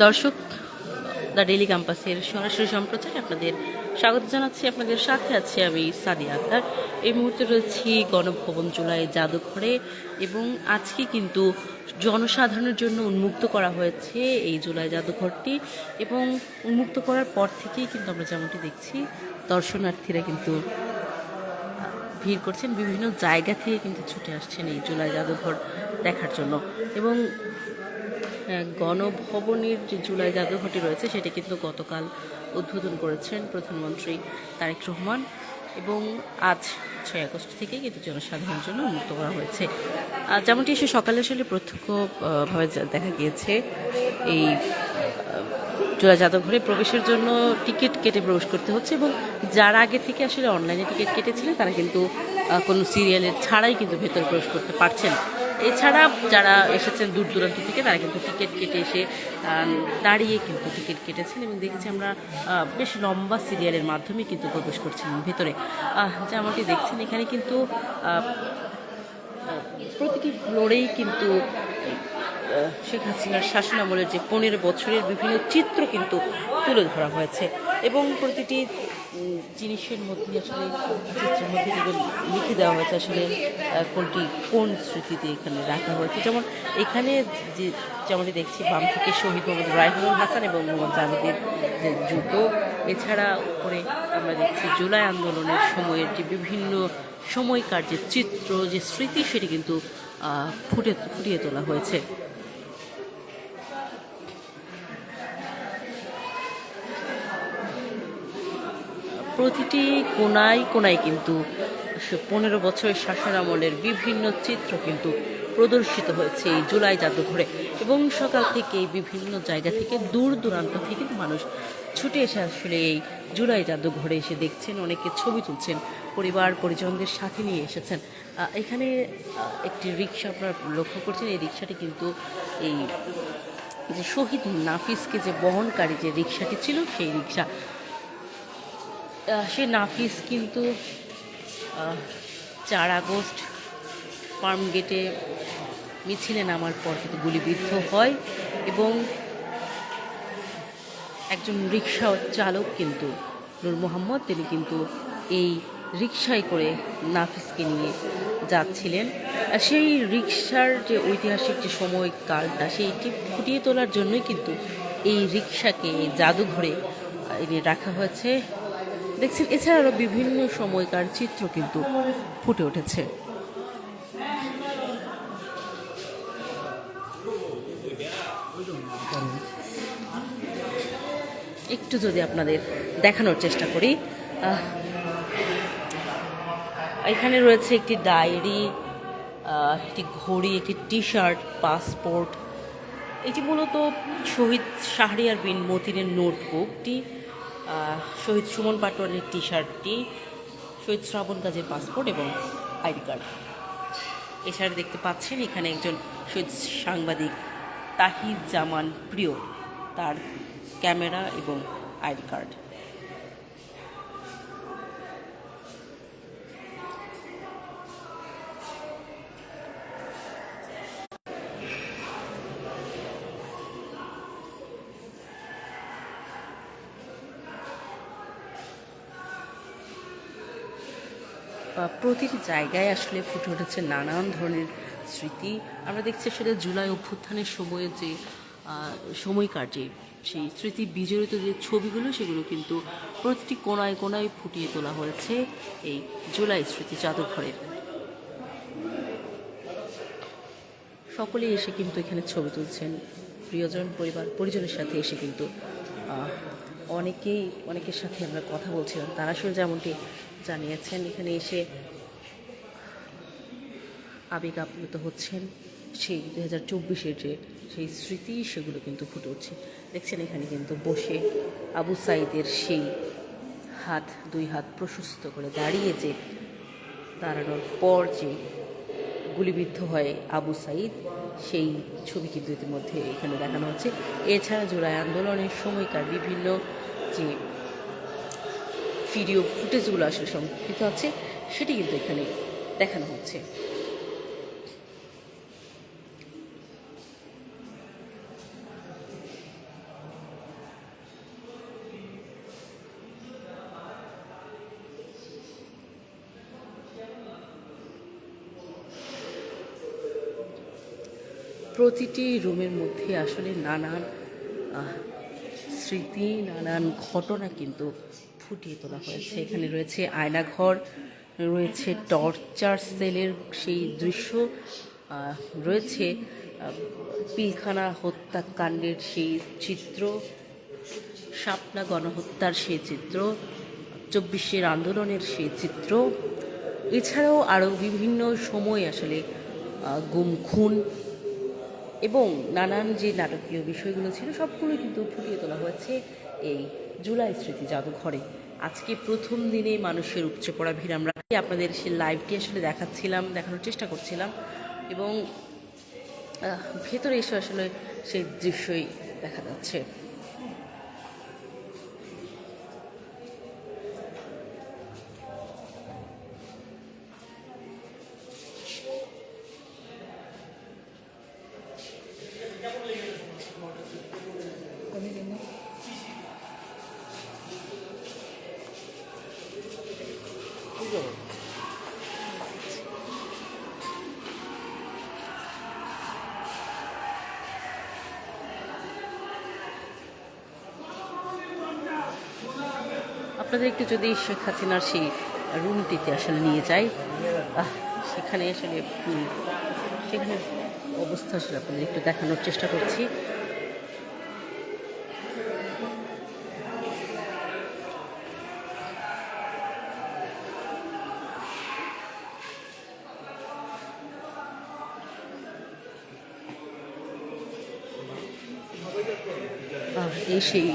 দর্শক, the daily ক্যাম্পাসের সরাসরি সম্প্রচারে আপনাদের স্বাগত জানাচ্ছি। আপনাদের সাথে আছি আমি সাদিয়া আক্তার। এই মুহূর্তে রয়েছি গণভবন জুলাই জাদুঘরে এবং আজকে কিন্তু জনসাধারণের জন্য উন্মুক্ত করা হয়েছে এই জুলাই জাদুঘরটি। এবং উন্মুক্ত করার পর থেকেই কিন্তু আমরা যেমনটি দেখছি, দর্শনার্থীরা কিন্তু ভিড় করছেন, বিভিন্ন জায়গা থেকে কিন্তু ছুটে আসছেন এই জুলাই জাদুঘর দেখার জন্য। এবং গণভবনের যে জুলাই জাদুঘরটি রয়েছে সেটি কিন্তু গতকাল উদ্বোধন করেছেন প্রধানমন্ত্রী তারেক রহমান এবং আজ 6 আগস্ট থেকে কিন্তু জনসাধারণের জন্য উন্মুক্ত করা হয়েছে। যেমনটি এসে সকালে আসলে প্রত্যক্ষভাবে দেখা গিয়েছে, এই জুলাই জাদুঘরে প্রবেশের জন্য টিকিট কেটে প্রবেশ করতে হচ্ছে এবং যারা আগে থেকে আসলে অনলাইনে টিকিট কেটেছিলেন তারা কিন্তু কোনো সিরিয়ালের ছাড়াই কিন্তু ভেতরে প্রবেশ করতে পারছেন। এছাড়া যারা এসেছেন দূর দূরান্ত থেকে তারা কিন্তু টিকিট কেটে এসে দাঁড়িয়ে কিন্তু টিকিট কেটেছেন এবং দেখেছি আমরা বেশ লম্বা সিরিয়ালের মাধ্যমে কিন্তু প্রবেশ করছিলেন ভেতরে। যেমনটি দেখছেন এখানে কিন্তু প্রতিটি ফ্লোরেই কিন্তু শেখ হাসিনার শাসনামলের যে 15 বছরের বিভিন্ন চিত্র কিন্তু তুলে ধরা হয়েছে এবং প্রতিটি জিনিসের মধ্যে আসলে চিত্রের মধ্যে কিন্তু লিখে দেওয়া হয়েছে আসলে কোনটি কোন স্মৃতিতে এখানে রাখা হয়েছে। যেমন এখানে যেমনটি দেখছি বাম থেকে শহীদ মোহাম্মদ রাইহুল হাসান এবং মোহাম্মদ জামিদের যে জুতো, এছাড়া উপরে আমরা দেখছি জুলাই আন্দোলনের সময়ের যে বিভিন্ন সময়কার যে চিত্র, যে স্মৃতি, সেটি কিন্তু ফুটিয়ে তোলা হয়েছে। প্রতিটি কোনায় কোনায় কিন্তু 15 বছরের শাসন আমলের বিভিন্ন চিত্র কিন্তু প্রদর্শিত হয়েছে এই জুলাই জাদুঘরে এবং সকাল থেকে বিভিন্ন জায়গা থেকে দূর দূরান্ত থেকে মানুষ ছুটে এসে আসলে এই জুলাই জাদুঘরে এসে দেখছেন, অনেকে ছবি তুলছেন, পরিবার পরিজনদের সাথে নিয়ে এসেছেন। এখানে একটি রিক্সা আপনারা লক্ষ্য করছেন, এই রিক্সাটি কিন্তু এই যে শহীদ নাফিসকে যে বহনকারী যে রিক্সাটি ছিল সেই রিক্সা। সে নাফিস কিন্তু 4 আগস্ট ফার্ম গেটে মিছিলে নামার পর কিন্তু গুলিবিদ্ধ হয় এবং একজন রিক্সা চালক কিন্তু নূর মোহাম্মদ, তিনি কিন্তু এই রিক্সায় করে নাফিসকে নিয়ে যাচ্ছিলেন। সেই রিক্সার যে ঐতিহাসিক যে সময়কালটা সেইটি ফুটিয়ে তোলার জন্যই কিন্তু এই রিক্সাকে এই জাদুঘরে এনে রাখা হয়েছে দেখছেন। এছাড়া আরও বিভিন্ন সময়কার চিত্র কিন্তু ফুটে উঠেছে। একটু যদি আপনাদের দেখানোর চেষ্টা করি, এখানে রয়েছে একটি ডায়েরি, একটি ঘড়ি, একটি টি শার্ট, পাসপোর্ট। এটি মূলত শহীদ শাহরিয়ার বিন মতিনের নোটবুকটি, শহীদ সুমন পাটোয়ারির টি শার্টটি, শহীদ শ্রাবণ কাজের পাসপোর্ট এবং আইডি কার্ড। এছাড়া দেখতে পাচ্ছেন এখানে একজন শহীদ সাংবাদিক তাহির জামান প্রিয়, তার ক্যামেরা এবং আইডি কার্ড। প্রতিটি জায়গায় আসলে ফুটে উঠেছে নানান ধরনের স্মৃতি। আমরা দেখছি আসলে জুলাই অভ্যুত্থানের সময়ে যে সময়কার যে সেই স্মৃতি বিজড়িত যে ছবিগুলো, সেগুলো কিন্তু প্রতিটি কোনায় কোনায় ফুটিয়ে তোলা হয়েছে এই জুলাই স্মৃতি জাদুঘরে। সকলেই এসে কিন্তু এখানে ছবি তুলছেন, প্রিয়জন পরিবার পরিজনের সাথে এসে কিন্তু অনেকের সাথে আমরা কথা বলছিলাম, তারা আসলে যেমনটি জানিয়েছেন এখানে এসে আবেগ আপ্লুত হচ্ছেন। সেই 2024-এর যে সেই স্মৃতি, সেগুলো কিন্তু ফুটে উঠছে। দেখছেন এখানে কিন্তু বসে আবু সাঈদের সেই দুই হাত প্রশস্ত করে দাঁড়িয়ে যে দাঁড়ানোর পর যে গুলিবিদ্ধ হয় আবু সাঈদ, সেই ছবি কিন্তু ইতিমধ্যে এখানে দেখানো হচ্ছে। এছাড়া জুলাই আন্দোলনের সময়কার বিভিন্ন যে ভিডিও ফুটেজগুলো আসলে সংরক্ষিত আছে সেটি কিন্তু এখানে দেখানো হচ্ছে। প্রতিটি রুমের মধ্যে আসলে নানান স্মৃতি, নানান ঘটনা কিন্তু ফুটিয়ে তোলা হয়েছে। এখানে রয়েছে আয়নাঘর, রয়েছে টর্চার সেলের সেই দৃশ্য, রয়েছে পিলখানা হত্যাকাণ্ডের সেই চিত্র, শাপলা গণহত্যার সেই চিত্র, 24 আন্দোলনের সেই চিত্র, এছাড়াও আরও বিভিন্ন সময় আসলে গুম খুন এবং নানান যে নাটকীয় বিষয়গুলো ছিল সবগুলো কিন্তু ফুটিয়ে তোলা হয়েছে এই জুলাই স্মৃতি জাদুঘরে। আজকে প্রথম দিনে মানুষের উপচে পড়া ভিড় আমরা আপনাদের সে লাইভটি আসলে দেখানোর চেষ্টা করছিলাম এবং ভেতরে এসে আসলে সেই দৃশ্যই দেখা যাচ্ছে। আপনাদের একটু যদি শেখ হাসিনার সেই রুমটিতে আসলে নিয়ে যাই, সেখানে আসলে সেখানে অবস্থা আসলে আপনাদের একটু দেখানোর চেষ্টা করছি। এই সেই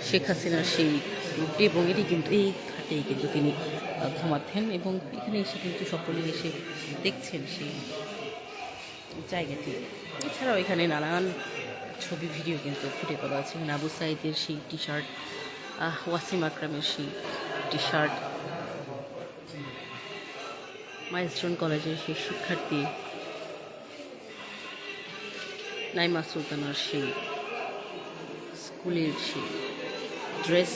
শেখ হাসিনার সেই রূপটি এবং এটি কিন্তু এই খাটেই কিন্তু তিনি ঘুমাতেন এবং এখানে এসে কিন্তু সকলে এসে দেখছেন সেই জায়গাটি। এছাড়াও এখানে নানান ছবি ভিডিও কিন্তু ফুটে তোলা আছে। এখানে আবু সাইদের সেই টি শার্ট, ওয়াসিম আকরামের সেই টি শার্ট, মাইলস্টোন কলেজের সেই শিক্ষার্থী নাইমা সুলতানার সেই স্কুলের সেই ড্রেস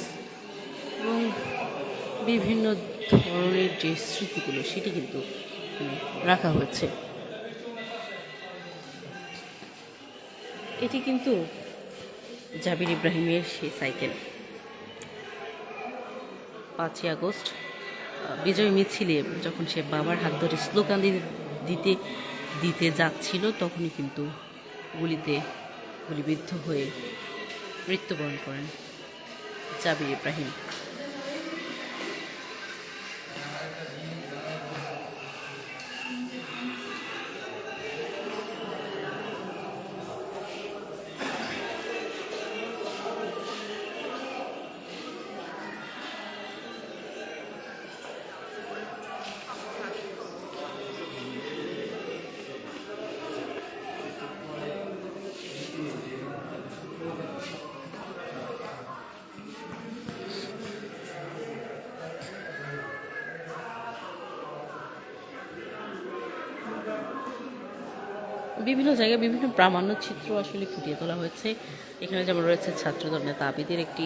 এবং বিভিন্ন ধরনের যে স্মৃতিগুলো সেটি কিন্তু রাখা হয়েছে। এটি কিন্তু জাবির ইব্রাহিমের সেই সাইকেল। 5ই আগস্ট বিজয় মিছিলে যখন সে বাবার হাত ধরে স্লোগান দিতে যাচ্ছিল তখনই কিন্তু গুলিবিদ্ধ হয়ে মৃত্যুবরণ করেন জাবির ইব্রাহিম। বিভিন্ন জায়গায় বিভিন্ন প্রামাণ্য চিত্র আসলে ফুটিয়ে তোলা হয়েছে। এখানে যেমন রয়েছে ছাত্রদল নেতা আবিদের একটি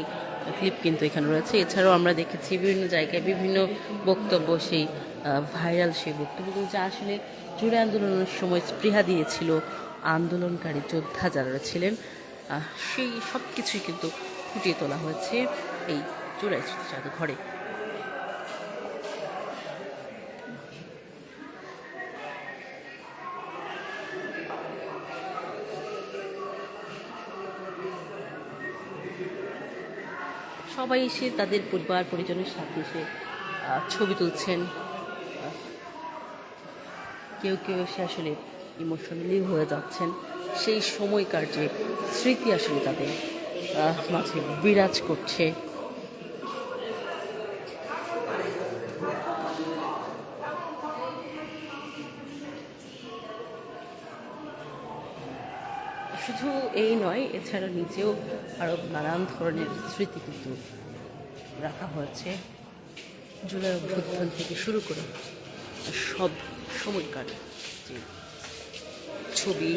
ক্লিপ কিন্তু এখানে রয়েছে। এছাড়াও আমরা দেখেছি বিভিন্ন জায়গায় বিভিন্ন বক্তব্য, সেই ভাইরাল সেই বক্তব্যগুলো যা আসলে জুলাই আন্দোলনের সময় স্পৃহা দিয়েছিল আন্দোলনকারী যোদ্ধা যারা ছিলেন, সেই সব কিছুই কিন্তু ফুটিয়ে তোলা হয়েছে এই জুলাই জাদুঘরে। সবাই এসে তাদের পরিবার পরিজনের সাথে এসে ছবি তুলছেন। কেউ কেউ এসে আসলে ইমোশনালি হয়ে যাচ্ছেন। সেই সময়কার যে স্মৃতি আসলে তাদের মাঝে বিরাজ করছে। শুধু এই নয়, এছাড়া নিচেও আরও নানান ধরনের স্মৃতি কিন্তু রাখা হয়েছে। জুলাই অভ্যুত্থান থেকে শুরু করে সব সময়কার যে ছবি